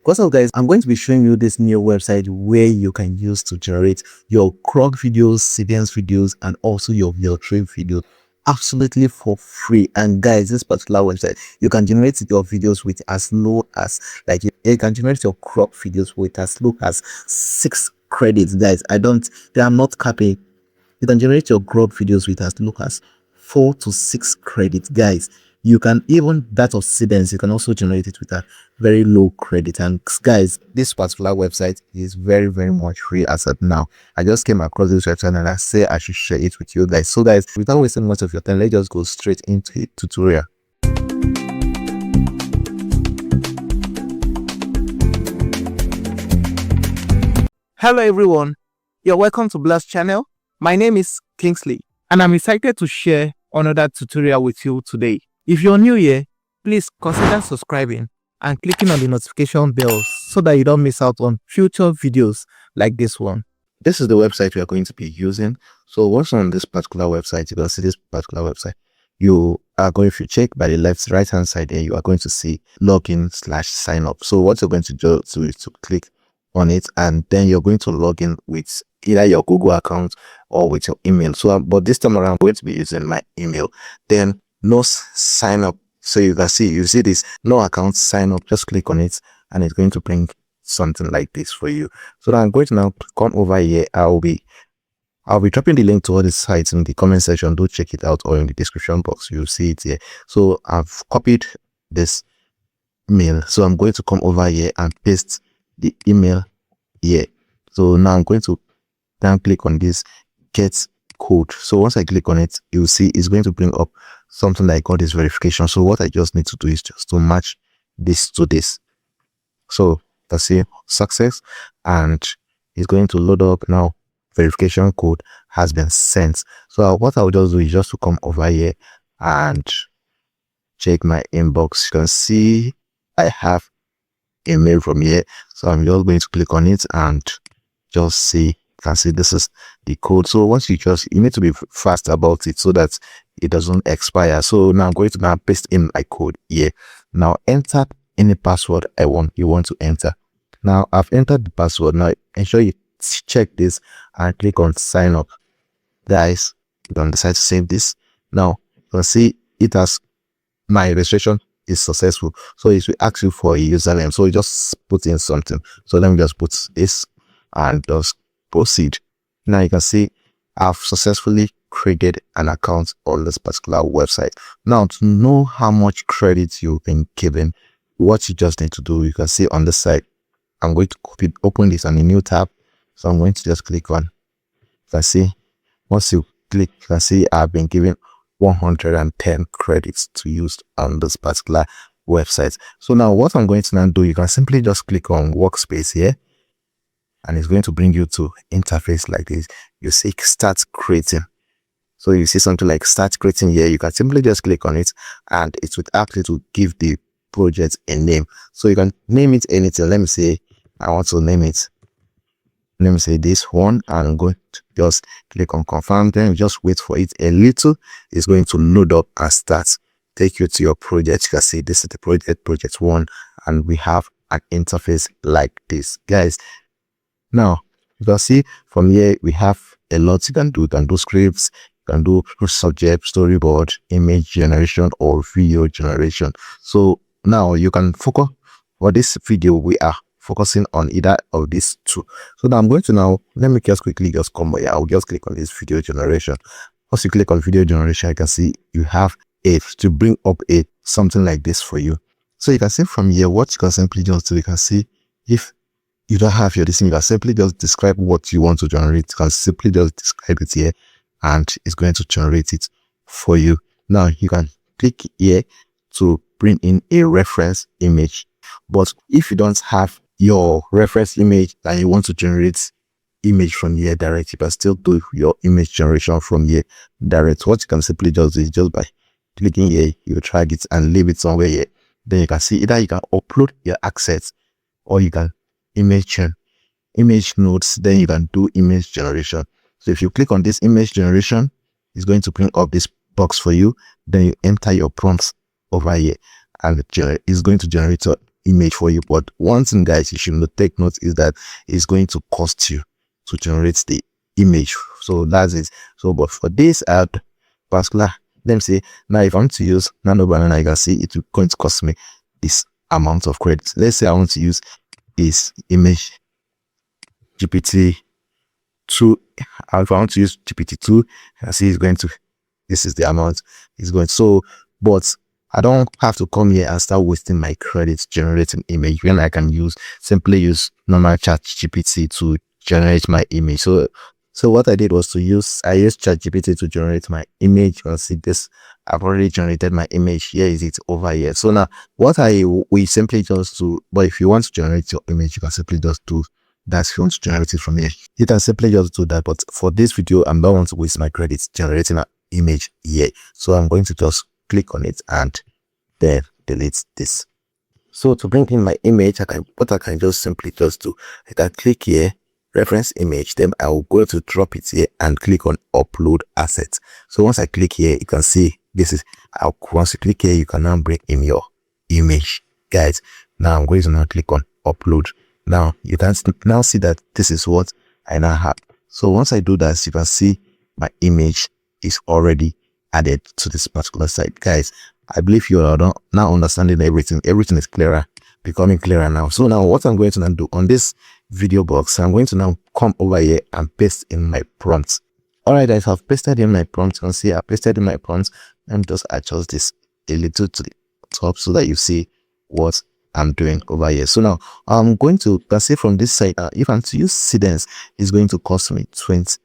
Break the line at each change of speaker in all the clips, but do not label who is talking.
What's up, guys? I'm going to be showing you this new website where you can use to generate your Grok videos, Seedance videos, and also your Veo 3 videos absolutely for free. And guys, this particular website, you can generate your videos with as low as, like, you can generate your Grok videos with as low as 6 credits. Guys, they are not capping. You can generate your Grok videos with as low as 4 to 6 credits. Guys, you can, even that of Seedance, you can also generate it with a very low credit. And guys, this particular website is very much free as of now. I just came across this website and I say I should share it with you guys. So guys, without wasting much of your time, let's just go straight into the tutorial.
Hello everyone, you're welcome to Blast channel. My name is Kingsley and I'm excited to share another tutorial with you today. If you're new here, please consider subscribing and clicking on the notification bell so that you don't miss out on future videos like this one.
This is the website we are going to be using. So what's on this particular website? You can see this particular website. You are going to check by the right hand side there, you are going to see login/sign up. So what you're going to do is to click on it, and then you're going to log in with either your Google account or with your email. So but this time around I'm going to be using my email. Then no sign up. So you see this no account sign up. Just click on it and it's going to bring something like this for you. So now I'm going to now come over here. I'll be dropping the link to all the sites in the comment section. Do check it out, or in the description box you'll see it here. So I've copied this mail, so I'm going to come over here and paste the email here. So now I'm going to then click on this get code. So once I click on it, you'll see it's going to bring up something like all this verification. So what I just need to do is just to match this to this. So that's it, success, and it's going to load up now. Verification code has been sent. So what I'll just do is just to come over here and check my inbox. You can see I have a mail from here, so I'm just going to click on it and just see. You can see this is the code. So once you need to be fast about it so that it doesn't expire. So now I'm going to now paste in my code here. Now enter any password you want to enter. Now I've entered the password. Now ensure you check this and click on sign up. Guys, you can decide to save this. Now you can see it has my registration is successful, so it will ask you for a username. So you just put in something. So let me just put this and just proceed. Now you can see I've successfully created an account on this particular website. Now to know how much credit you've been given, what you just need to do, you can see on the side, I'm going to open this on a new tab. So I'm going to just click on, you can see, once you click, you can see I've been given 110 credits to use on this particular website. So now what I'm going to now do, you can simply just click on workspace here, and it's going to bring you to interface like this. You see start creating. So you see something like start creating here. You can simply just click on it and it would ask you to give the project a name. So you can name it anything. Let me say I want to name it, let me say this one, and I'm going to just click on confirm. Then just wait for it a little. It's going to load up and start take you to your project. You can see this is the project 1, and we have an interface like this, guys. Now you can see from here we have a lot you can do. You can do scripts, you can do subject, storyboard, image generation, or video generation. So now you can focus for this video. We are focusing on either of these two. So now I'm going to let me just quickly just come here. I'll just click on this video generation. Once you click on video generation, you can see you have it to bring up something like this for you. So you can see from here what you can simply just do. You can see if you don't have your listing, you can simply just describe what you want to generate. You can simply just describe it here and it's going to generate it for you. Now you can click here to bring in a reference image. But if you don't have your reference image and you want to generate image from here direct, you can still do your image generation from here direct. What you can simply just do is just by clicking here, you drag it and leave it somewhere here. Then you can see either you can upload your assets or you can image nodes. Then you can do image generation. So if you click on this image generation, it's going to bring up this box for you. Then you enter your prompts over here and it's going to generate image for you. But one thing, guys, you should take note is that it's going to cost you to generate the image. So that's it. So but for this particular, let me say now if I want to use nano banana, you can see it's going to cost me this amount of credits. Let's say I want to use this image GPT-2. If I want to use GPT-2, I see it's going to, this is the amount it's going. So but I don't have to come here and start wasting my credits generating image when I can simply use normal chat GPT to generate my image. So what I did was I used ChatGPT to generate my image. You can see this, I've already generated my image. Here is it over here. So now we simply just do, but if you want to generate your image, you can simply just do that. If you want to generate it from here, you can simply just do that. But for this video, I'm not going to waste my credits generating an image here. So I'm going to just click on it and then delete this. So to bring in my image, I can just simply just do, I can click here, reference image, then I will go to drop it here and click on upload assets. So once I click here, you can see this is, once you click here, you can now bring in your image, guys. Now I'm going to now click on upload. Now you can now see that this is what I now have. So once I do that, you can see my image is already added to this particular site. Guys, I believe you are now understanding everything. Everything is clearer, becoming clearer now. So now what I'm going to now do on this video box, I'm going to now come over here and paste in my prompts. All right, guys, I've pasted in my prompt. You can see I pasted in my prompts. And just adjust this a little to the top so that you see what I'm doing over here. So now I'm going to say from this side, if I'm to use Seedance, it's going to cost me 28.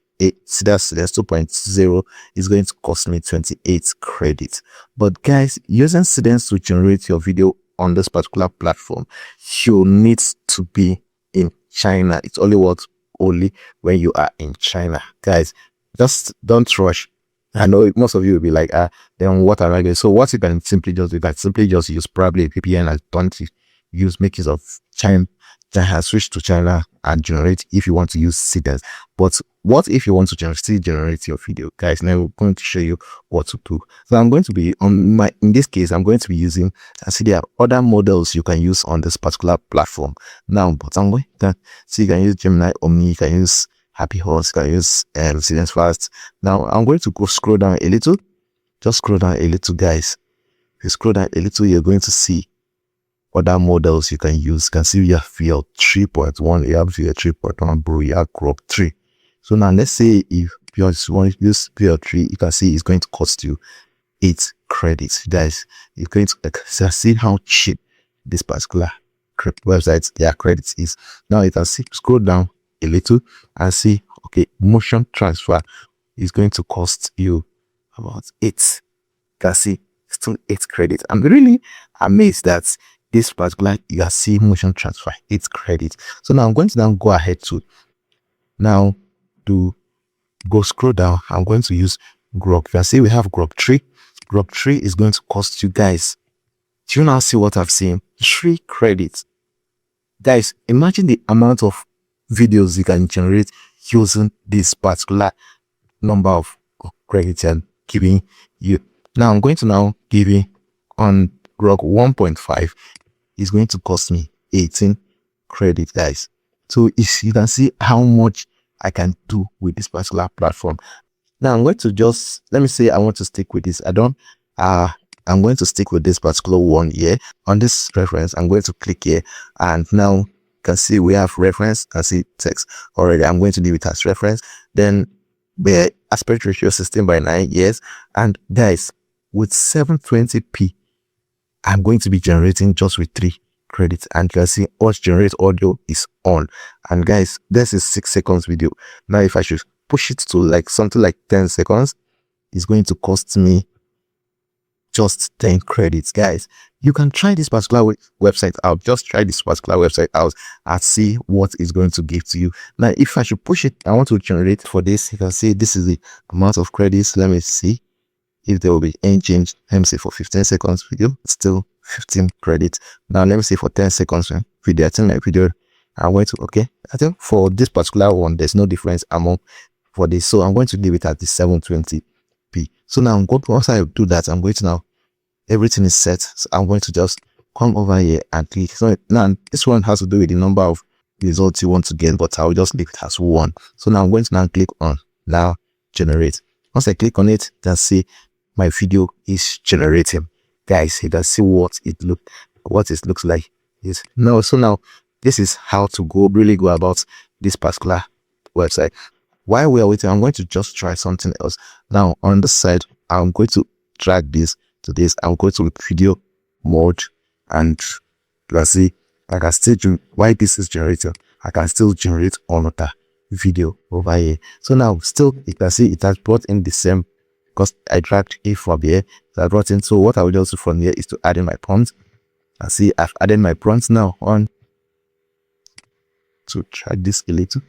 Seedance 2.0 is going to cost me 28 credits. But guys, using Seedance to generate your video on this particular platform, you need to be in China. It's only when you are in China. Guys, just don't rush. I know most of you will be like, then what am I going? So what you can simply just do, you can simply just use probably a VPN. Don't make use of China, switch to China and generate if you want to use Seedance. But what if you want to still generate your video? Guys, now we're going to show you what to do. So I'm going to be in this case, I'm going to be using, I see there are other models you can use on this particular platform. Now, but I'm going to, so you can use Gemini, Omni, you can use Happy Horse, you can use Seedance Fast. Now I'm going to go scroll down a little. Just scroll down a little, guys. If you scroll down a little, you're going to see other models you can use. You can see you have Veo 3.1, you have Veo 3.1 Pro, you have Grok 3. So now let's say if you want to use Veo 3, you can see it's going to cost you 8 credits. Guys, you're going to see how cheap this particular website, their credits is. Now you can see, scroll down a little and see, okay, motion transfer is going to cost you about 8. You can see still 8 credits. I'm really amazed that this particular, you can see motion transfer 8 credits. So now I'm going to now go ahead to now go scroll down. I'm going to use Grok. You can see we have Grok 3. Grok 3 is going to cost you, guys, do you now see what I've seen? 3 credits. Guys, imagine the amount of videos you can generate using this particular number of credits and giving you. Now I'm going to now give you on Grok 1.5 is going to cost me 18 credits, guys. So if you can see how much I can do with this particular platform. Now I'm going to just, let me say I want to stick with this. I'm going to stick with this particular one here. On this reference, I'm going to click here, and now you can see we have reference and see text already. I'm going to leave it as reference. Then the aspect ratio 16:9, yes. And guys, with 720p, I'm going to be generating just with 3 credits, and you can see us generate audio is on. And guys, this is 6 seconds video. Now if I should push it to like something like 10 seconds, it's going to cost me just 10 credits. Guys, you can try this particular website out. Just try this particular website out and see what it's going to give to you. Now if I should push it, I want to generate for this. You can see this is the amount of credits. Let me see if there will be any change. Let me say for 15 seconds video, still 15 credits. Now let me say for 10 seconds video, I think my video, I'm going to, okay, I think for this particular one there's no difference among for this, so I'm going to leave it at the 720p. So now once I do that, I'm going to now, everything is set, so I'm going to just come over here and click. So now this one has to do with the number of results you want to get, but I'll just leave it as 1. So now I'm going to now click on now generate. Once I click on it, you can see my video is generating. Guys, you can see what it looks like. Yes. No, so now this is how to really go about this particular website. While we are waiting, I'm going to just try something else. Now on the side, I'm going to drag this to this. I'm going to video mode, and let's see, I can still do, while this is generating, I can still generate another video over here. So now still you can see it has brought in the same, because I dragged it from here, so I brought in. So what I will just do from here is to add in my prompt. And see, I've added my prompt now on to drag this a little.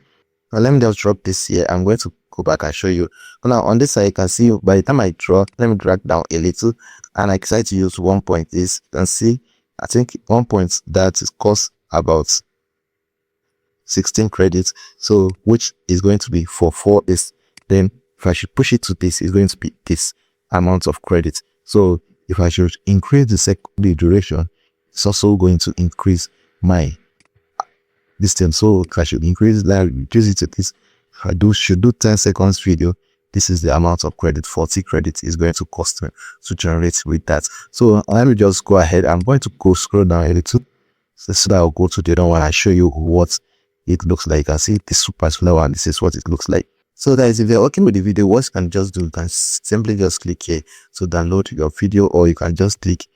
Now let me just drop this here. I'm going to go back and show you. Now on this side, you can see by the time I draw, let me drag down a little, and I decided to use 1 point. This you can see, I think 1 point that is cost about 16 credits. So which is going to be for 4 is, then if I should push it to this, it's going to be this amount of credits. So if I should increase the duration, it's also going to increase my distance. So if I should increase that, reduce it to this, if I should do 10 seconds video, this is the amount of credit. 40 credits is going to cost me to generate with that. So let me just go ahead. I'm going to go scroll down a little, so that I'll go to the other one and show you what it looks like. You can see this super slow, and this is what it looks like. So guys, if you're working with the video, what you can just do, you can simply just click here to download your video, or you can just click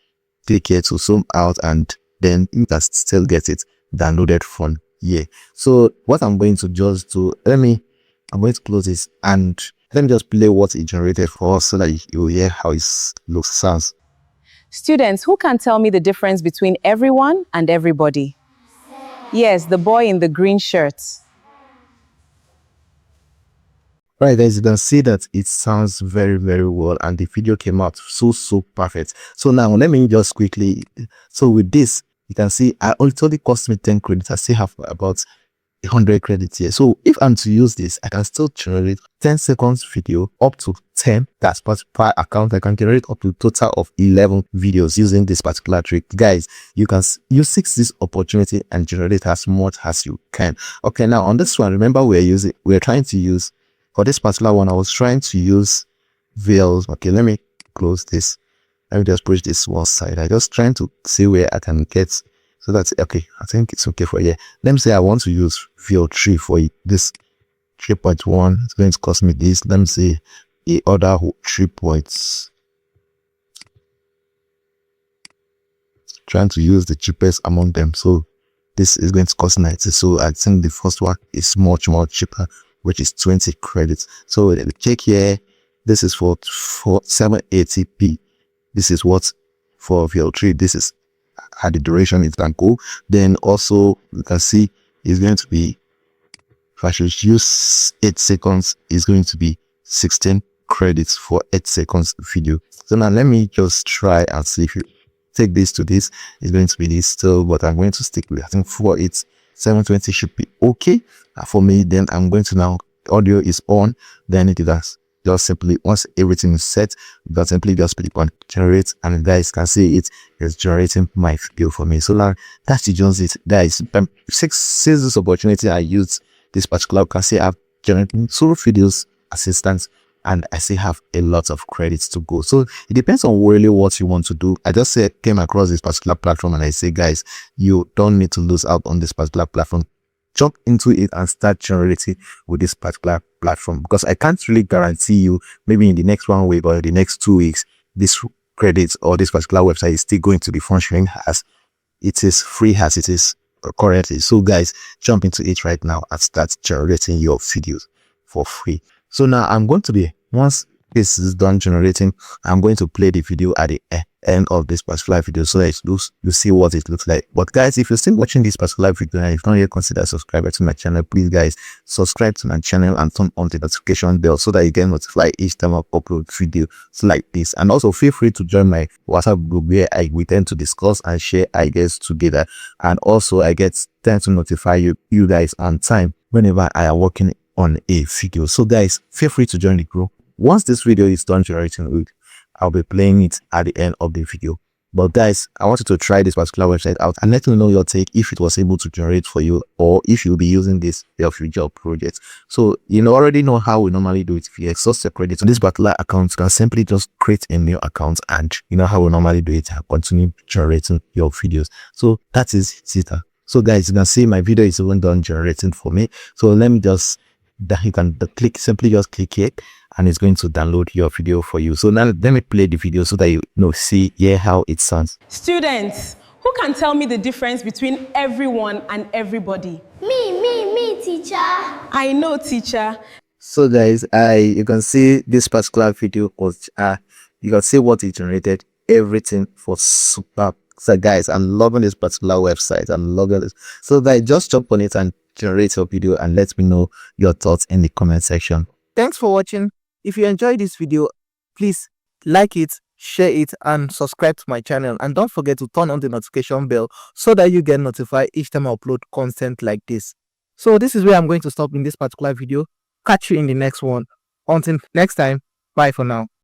here to zoom out, and then you can still get it downloaded from here. So what I'm going to just do, I'm going to close this, and let me just play what it generated for us so that you hear how it sounds.
Students, who can tell me the difference between everyone and everybody? Yes, the boy in the green shirt.
Right, guys, you can see that it sounds very, very well, and the video came out so perfect. So now let me just quickly, so with this, you can see it only cost me 10 credits. I still have about 100 credits here. So if I'm to use this, I can still generate 10 seconds video up to 10. That's per account. I can generate up to a total of 11 videos using this particular trick. Guys, you seize this opportunity and generate as much as you can. Okay, now on this one, remember we're trying to use, for this particular one, I was trying to use Veo. Okay, let me close this. Let me just push this one side. I just trying to see where I can get, so that's okay. I think it's okay for here. Let me say I want to use Veo 3 for this 3.1. It's going to cost me this. Let me say the other 3 points. Trying to use the cheapest among them. So this is going to cost 90. So I think the first one is much more cheaper, which is 20 credits. So let me check here. This is for 780p. This is what for Veo 3. This is at the duration it can go. Then also you can see it's going to be, if I should use 8 seconds, it's going to be 16 credits for 8 seconds video. So now let me just try and see if you take this to this, it's going to be this still, but I'm going to stick with, I think for it 720 should be okay for me. Then I'm going to now, audio is on, then it does just simply, once everything is set, you can simply just click on generate, and you guys can see it is generating my video for me. So now that's just it, guys. Since this opportunity, I use this particular, you can see I've generated 2 videos assistance, and I still have a lot of credits to go. So it depends on really what you want to do. I just came across this particular platform, and I say, guys, you don't need to lose out on this particular platform. Jump into it and start generating with this particular platform, because I can't really guarantee you maybe in the next 1 week or the next 2 weeks this credits or this particular website is still going to be functioning as it is free as it is currently. So guys, jump into it right now and start generating your videos for free. So now I'm going to be, once this is done generating, I'm going to play the video at the end of this particular video so that you see what it looks like. But guys, if you're still watching this particular video and if not yet consider subscribing to my channel, please guys subscribe to my channel and turn on the notification bell so that you get notified each time I upload videos like this. And also feel free to join my WhatsApp group where we tend to discuss and share ideas together, and also I tend to notify you guys on time whenever I am working on a video. So guys, feel free to join the group. Once this video is done generating, I'll be playing it at the end of the video. But guys, I want you to try this particular website out and let me know your take if it was able to generate for you or if you'll be using this for your future projects. So you already know how we normally do it. If you exhaust your credit on this particular account, you can simply just create a new account and you know how we normally do it and continue generating your videos. So that is it. So guys, you can see my video is even done generating for me. So let me just that you can simply just click here and it's going to download your video for you. So now let me play the video so that you know hear how it sounds.
Students, who can tell me the difference between everyone and everybody?
Me, teacher.
I know, teacher.
So guys, you can see this particular video was you can see what it generated. Everything for superb. So guys, I'm loving this particular website. I'm loving this. So guys, just jump on it and generate your video and let me know your thoughts in the comment section.
Thanks for watching. If you enjoyed this video, please like it, share it, and subscribe to my channel. And don't forget to turn on the notification bell so that you get notified each time I upload content like this. So this is where I'm going to stop in this particular video. Catch you in the next one. Until next time, bye for now.